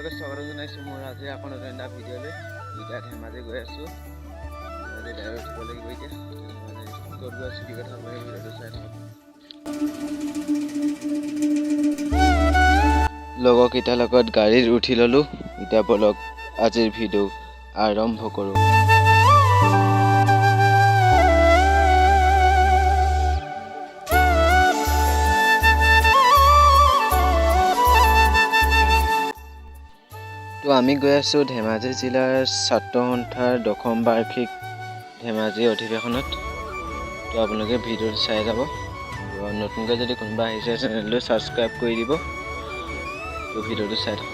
সকলোকে স্বাগত জনাইছোঁ মোৰ আজি আকৌ নতুন এটা ভিডিঅ'লৈ। এতিয়া ধেমাজি গৈ আছোঁ, ধেমাজি গাড়ী উঠিব লাগিব এতিয়া। ক'ত গৈ আছোঁ কি কথা আপোনালোকে ভিডিঅ'টো চাই থাকক। লগৰকেইটাৰ লগত গাড়ীত উঠি ল'লোঁ। এতিয়া বলক আজিৰ ভিডিঅ' আৰম্ভ কৰোঁ। তো আমি গৈ আছোঁ ধেমাজি জিলাৰ ছাত্ৰ সন্থাৰ দশম বাৰ্ষিক ধেমাজি অধিৱেশনত। তো আপোনালোকে ভিডিঅ'টো চাই যাব। তো নতুনকৈ যদি কোনোবা আহিছে চেনেলটো ছাবস্ক্ৰাইব কৰি দিব। তো ভিডিঅ'টো চাই থাকক।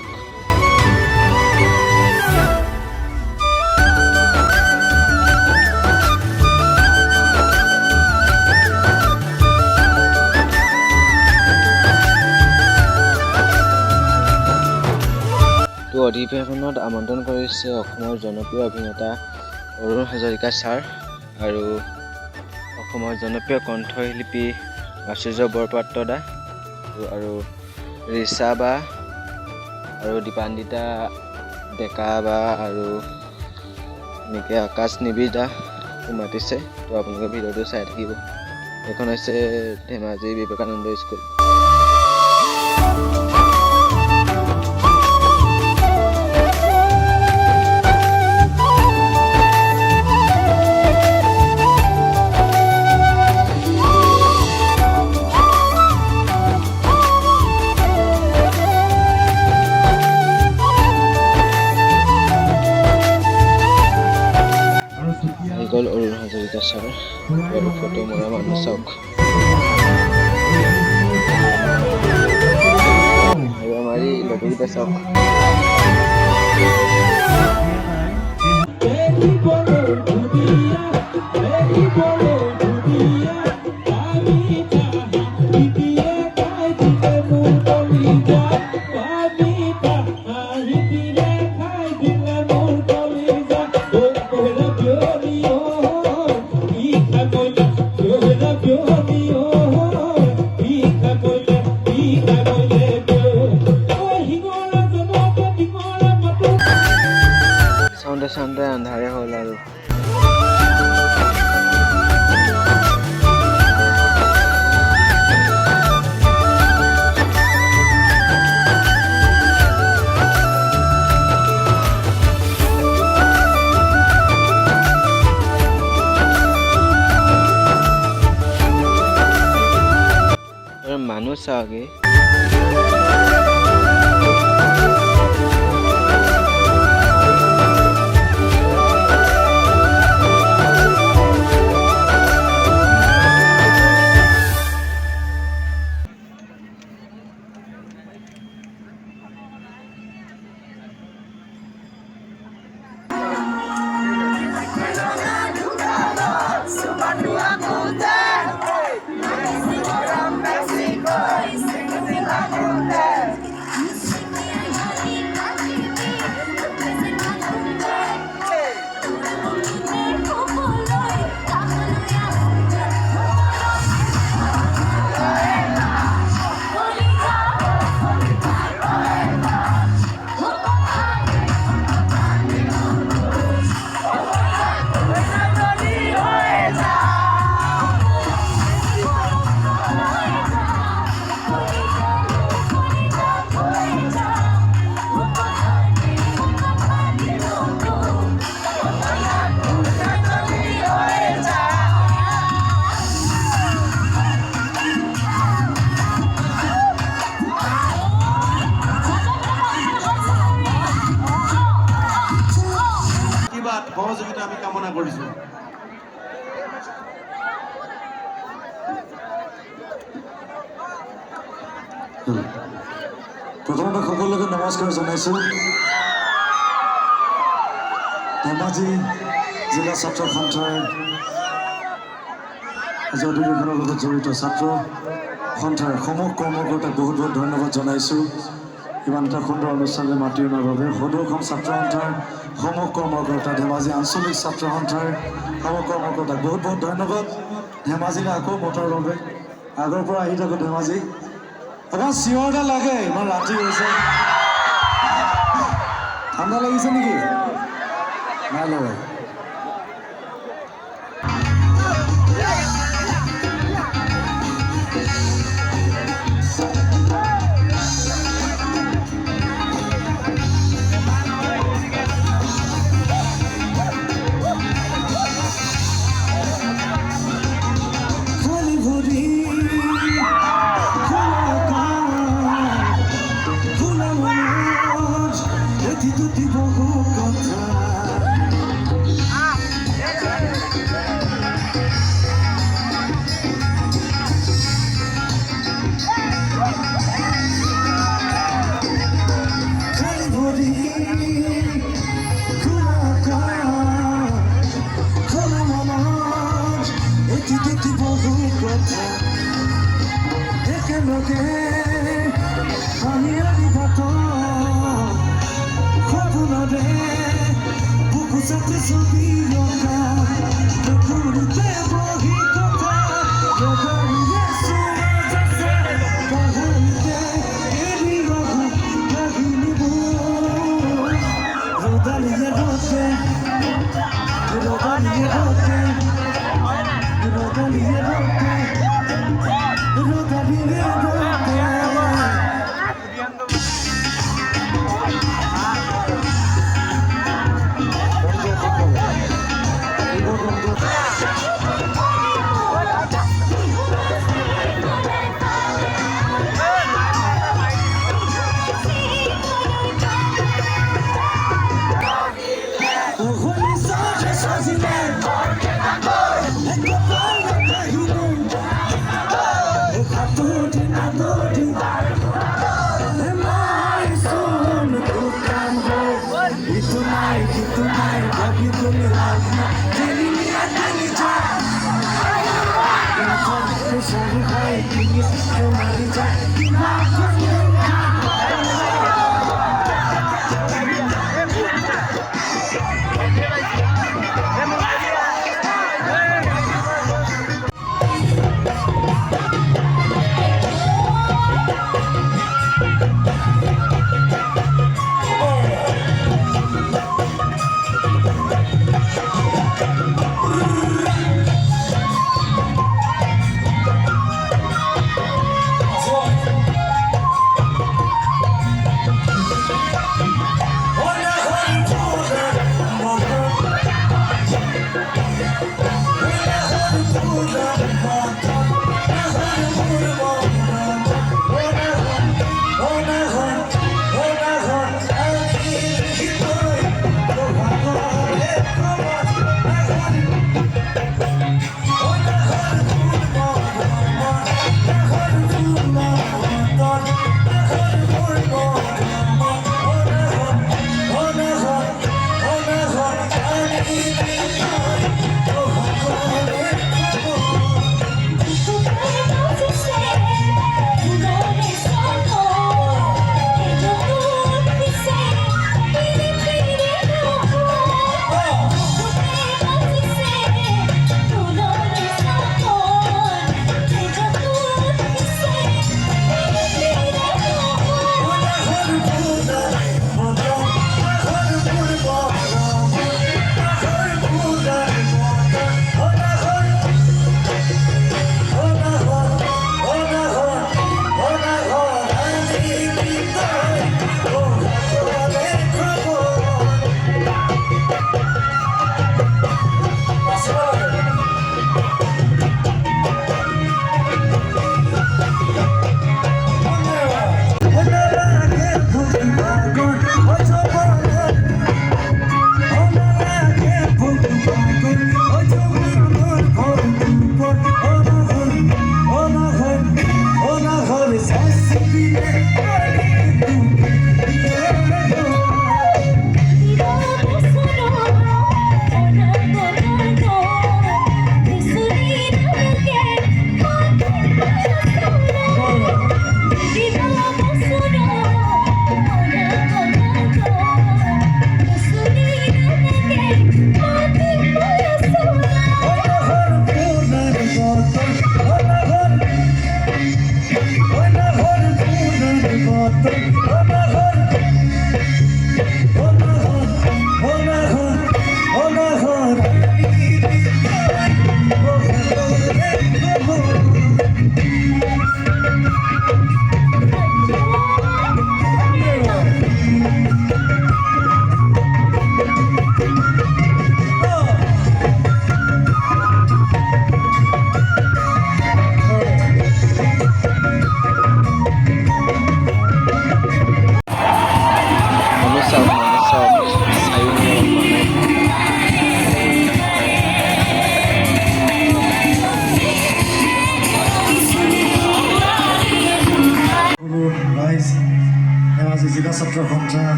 তো অধিৱেশনত আমন্ত্ৰণ কৰিছে অসমৰ জনপ্ৰিয় অভিনেতা অৰুণ হাজৰিকা ছাৰ আৰু অসমৰ জনপ্ৰিয় কণ্ঠশিল্পী আচুৰ্য বৰপাত্ৰ দা আৰু ৰিচা বা আৰু দীপান্বিতা ডেকা বা আৰু এনেকৈ আকাশ নিবিদা মাতিছে। তো আপোনালোকে ভিডিঅ'টো চাই থাকিব। এইখন হৈছে ধেমাজি বিবেকানন্দ স্কুল। গ'ল অৰুণ হাজৰিকা ছাৰ আৰু ফটো মৰা মানুহ চাওক। আৰু আমাৰ এই লগৰকেইটা চাওক। চাউণ্ডে আন্ধাৰে হ'ল আৰু মানুহ চাওঁগে। সহযোগিতা আমি কামনা কৰিছো। প্ৰথমতে সকলোকে নমস্কাৰ জনাইছো। ধেমাজি জিলা ছাত্ৰ সন্থাৰ আজি অধিৱেশনৰ লগত জড়িত ছাত্ৰ সন্থাৰ সমূহ কৰ্মকৰ্তাক বহুত বহুত ধন্যবাদ জনাইছো ইমান এটা সুন্দৰ অনুষ্ঠানলৈ মাতি অনাৰ বাবে। সদৌ অসম ছাত্ৰ সন্থাৰ সমূহ কৰ্মকৰ্তা, ধেমাজি আঞ্চলিক ছাত্ৰ সন্থাৰ সমূহ কৰ্মকৰ্তাক বহুত বহুত ধন্যবাদ ধেমাজিলৈ আকৌ মতাৰ বাবে। আগৰ পৰা আহি থাকোঁ ধেমাজি। অকণমান চিঞৰ এটা লাগে, ইমান ৰাতি হৈছে। ঠান্ডা লাগিছে নেকি নাই লগা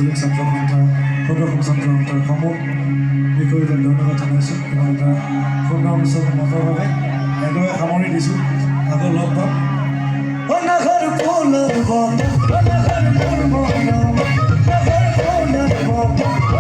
আঞ্চলিক ছাত্ৰ সন্থা সদৌ ছাত্ৰ সন্থাৰ সমূহ বিষয়লৈ ধন্যবাদ জনাইছোঁ ইমান এটা সুন্দৰ অনুষ্ঠান মতৰ বাবে একেবাৰে সামৰি দিছোঁ আকৌ লগ পাম অনাঘৰ ফুলৰ বন অনাঘৰ ফুল বন অনাঘৰ ফুলৰ বন